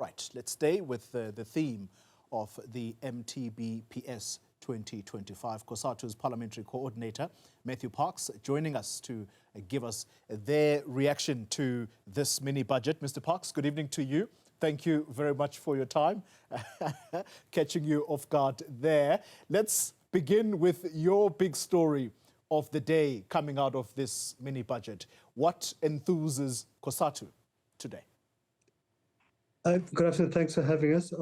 Right, let's stay with the theme of the MTBPS 2025. Cosatu's parliamentary coordinator, Matthew Parks, joining us to give us their reaction to this mini budget. Mr. Parks, good evening to you. Thank you very much for your time. Catching you off guard there. Let's begin with your big story of the day coming out of this mini budget. What enthuses Cosatu today? Good afternoon. Thanks for having us.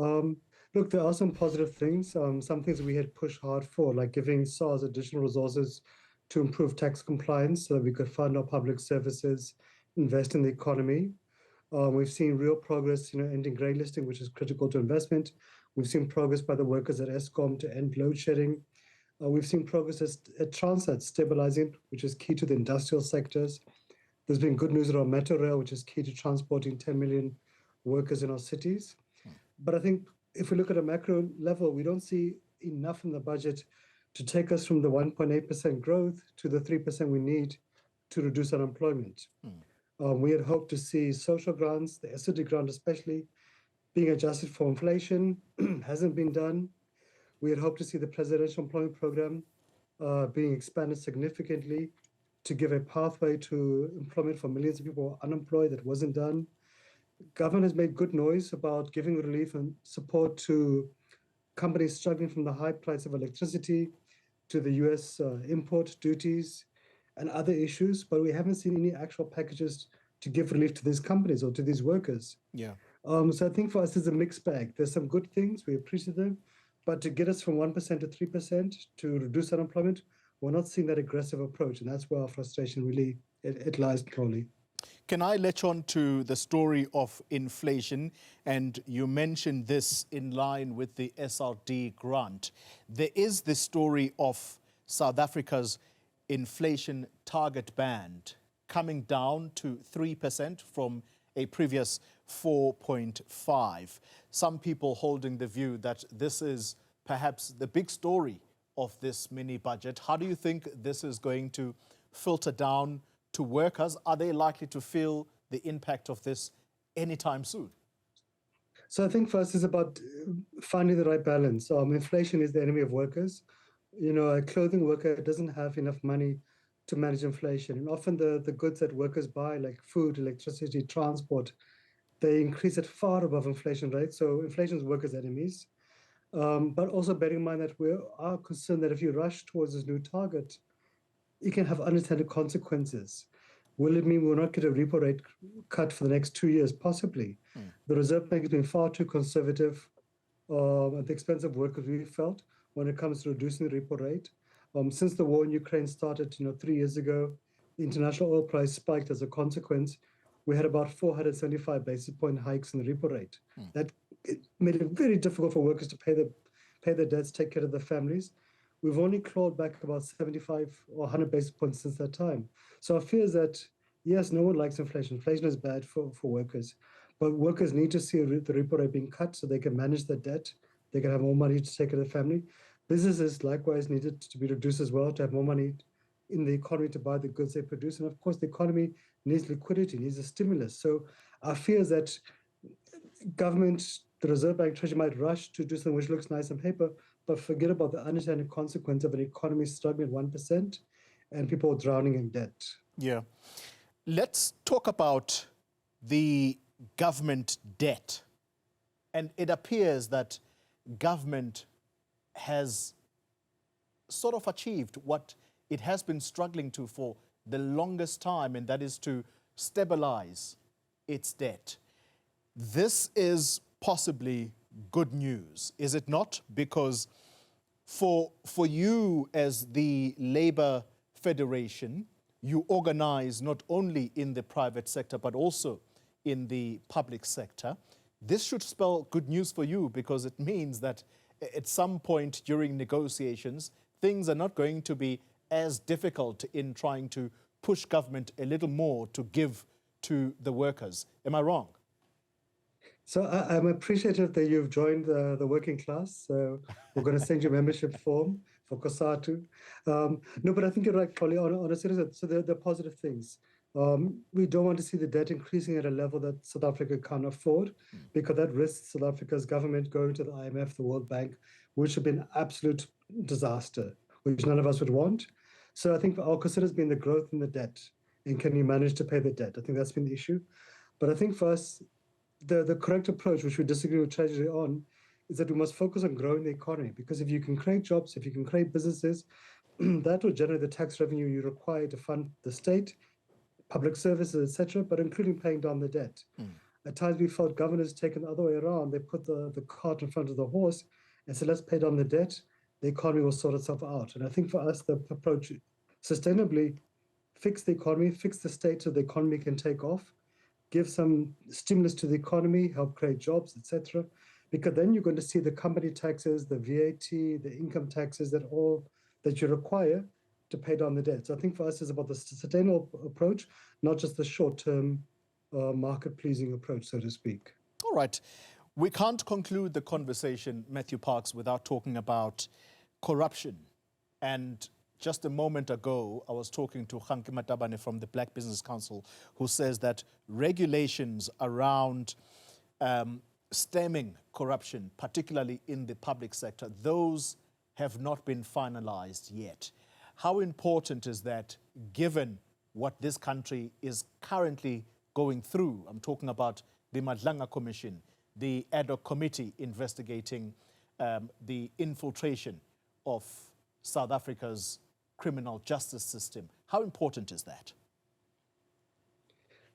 Look, there are some positive things, some things we had pushed hard for, like giving SARS additional resources to improve tax compliance so that we could fund our public services, invest in the economy. We've seen real progress, ending grey listing, which is critical to investment. We've seen progress by the workers at Eskom to end load shedding. We've seen progress at Transnet stabilizing, which is key to the industrial sectors. There's been good news around Metro Rail, which is key to transporting 10 million workers in our cities. But I think if we look at a macro level, we don't see enough in the budget to take us from the 1.8% growth to the 3% we need to reduce unemployment. We had hoped to see social grants, the SOD grant especially, being adjusted for inflation. Hasn't been done. We had hoped to see the presidential employment program being expanded significantly to give a pathway to employment for millions of people unemployed. That wasn't done. Government has made good noise about giving relief and support to companies struggling from the high price of electricity to the US import duties and other issues, but we haven't seen any actual packages to give relief to these companies or to these workers. Yeah. So I think for us, it's a mixed bag. There's some good things, we appreciate them, but to get us from 1% to 3% to reduce unemployment, we're not seeing that aggressive approach, and that's where our frustration really, it lies probably. Can I latch on to the story of inflation? And you mentioned this in line with the SRD grant. There is the story of South Africa's inflation target band coming down to 3% from a previous 4.5. Some people holding the view that this is perhaps the big story of this mini budget. How do you think this is going to filter down to workers? Are they likely to feel the impact of this anytime soon? So I think first is about finding the right balance. Inflation is the enemy of workers. A clothing worker doesn't have enough money to manage inflation. And often the goods that workers buy, like food, electricity, transport, they increase at far above inflation rates. So inflation is workers' enemies. But also bearing in mind that we are concerned that if you rush towards this new target, it can have unintended consequences. Will it mean we'll not get a repo rate cut for the next 2 years? Possibly. The Reserve Bank has been far too conservative at the expense of workers, we felt, when it comes to reducing the repo rate. Since the war in Ukraine started 3 years ago, the international oil price spiked as a consequence. We had about 475 basis point hikes in the repo rate. That made it very difficult for workers to pay their debts, take care of their families. We've only clawed back about 75 or 100 basis points since that time. So our fear is that, yes, no one likes inflation. Inflation is bad for workers. But workers need to see the repo rate being cut so they can manage their debt. They can have more money to take care of their family. Businesses likewise needed to be reduced as well, to have more money in the economy to buy the goods they produce. And of course, the economy needs liquidity, needs a stimulus. So our fear is that government, the Reserve Bank, Treasury might rush to do something which looks nice on paper, but forget about the unintended consequence of an economy struggling at 1% and people drowning in debt. Yeah. Let's talk about the government debt. And it appears that government has sort of achieved what it has been struggling to for the longest time, and that is to stabilize its debt. This is possibly good news, is it not? Because for you as the Labour Federation, you organize not only in the private sector, but also in the public sector. This should spell good news for you because it means that at some point during negotiations, things are not going to be as difficult in trying to push government a little more to give to the workers. Am I wrong? So I'm appreciative that you've joined the working class. So we're going to send you a membership form for Cosatu. No, but I think you're right, Polly, on a serious. So there are positive things. We don't want to see the debt increasing at a level that South Africa can't afford, because that risks South Africa's government going to the IMF, the World Bank, which would be an absolute disaster, which none of us would want. So I think our concern has been the growth in the debt, and can you manage to pay the debt? I think that's been the issue. But I think for us, the correct approach, which we disagree with Treasury on, is that we must focus on growing the economy, because if you can create jobs, if you can create businesses, that will generate the tax revenue you require to fund the state, public services, etc., but including paying down the debt. At times we felt governors taken the other way around. They put the cart in front of the horse and said, let's pay down the debt. The economy will sort itself out. And I think for us, the approach sustainably, fix the economy, fix the state so the economy can take off, give some stimulus to the economy, help create jobs, etc. Because then you're going to see the company taxes, the VAT, the income taxes, that you require to pay down the debt. So I think for us, it's about the sustainable approach, not just the short-term market-pleasing approach, so to speak. All right. We can't conclude the conversation, Matthew Parks, without talking about corruption. And just a moment ago, I was talking to Khanki Matabane from the Black Business Council, who says that regulations around stemming corruption, particularly in the public sector, those have not been finalized yet. How important is that, given what this country is currently going through? I'm talking about the Madlanga Commission, the ad hoc committee investigating the infiltration of South Africa's criminal justice system. How important is that?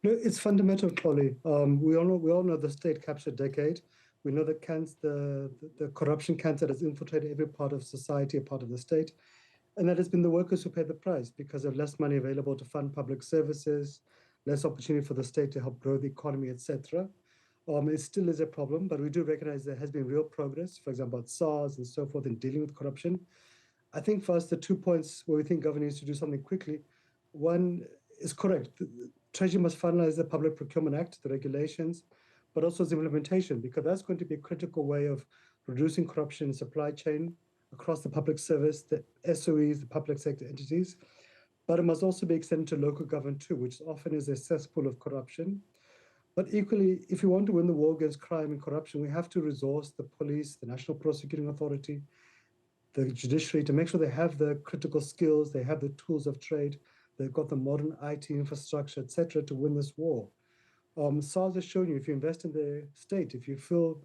No, it's fundamental, Chloe. We all know the state captured decade. We know that the corruption cancer has infiltrated every part of society, a part of the state. And that has been the workers who pay the price, because of less money available to fund public services, less opportunity for the state to help grow the economy, etc. It still is a problem, but we do recognize there has been real progress, for example, at SARS and so forth, in dealing with corruption. I think for us, the 2 points where we think government needs to do something quickly, one is correct. Treasury must finalize the Public Procurement Act, the regulations, but also its implementation, because that's going to be a critical way of reducing corruption in supply chain across the public service, the SOEs, the public sector entities. But it must also be extended to local government too, which often is a cesspool of corruption. But equally, if we want to win the war against crime and corruption, we have to resource the police, the National Prosecuting Authority, the judiciary, to make sure they have the critical skills, they have the tools of trade, they've got the modern IT infrastructure, etc., to win this war. SARS has shown you, if you invest in the state, if you fill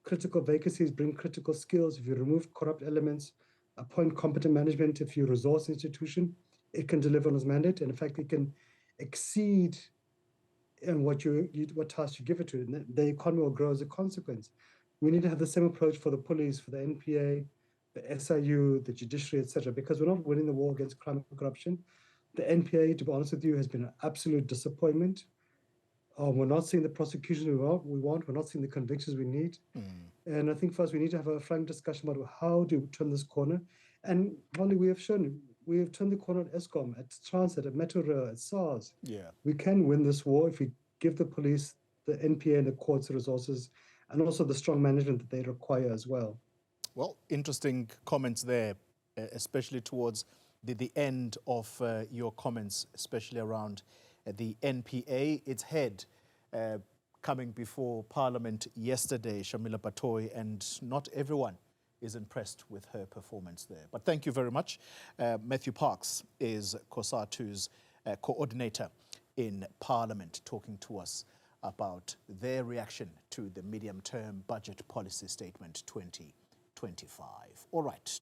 critical vacancies, bring critical skills, if you remove corrupt elements, appoint competent management, if you resource institution, it can deliver on its mandate. And in fact, it can exceed in what task you give it to, and the economy will grow as a consequence. We need to have the same approach for the police, for the NPA, the SIU, the judiciary, etc., because we're not winning the war against crime and corruption. The NPA, to be honest with you, has been an absolute disappointment. We're not seeing the prosecutions we want. We're not seeing the convictions we need. And I think for us, we need to have a frank discussion about how do we turn this corner. And only we have turned the corner at Eskom, at Transit, at Metro Rail, at SARS. Yeah. We can win this war if we give the police, the NPA, and the courts the resources, and also the strong management that they require as well. Well, interesting comments there, especially towards the end of your comments, especially around the NPA. Its head coming before Parliament yesterday, Shamila Batoy, and not everyone is impressed with her performance there. But thank you very much. Matthew Parks is Cosatu's coordinator in Parliament, talking to us about their reaction to the medium-term budget policy statement 2025. All right.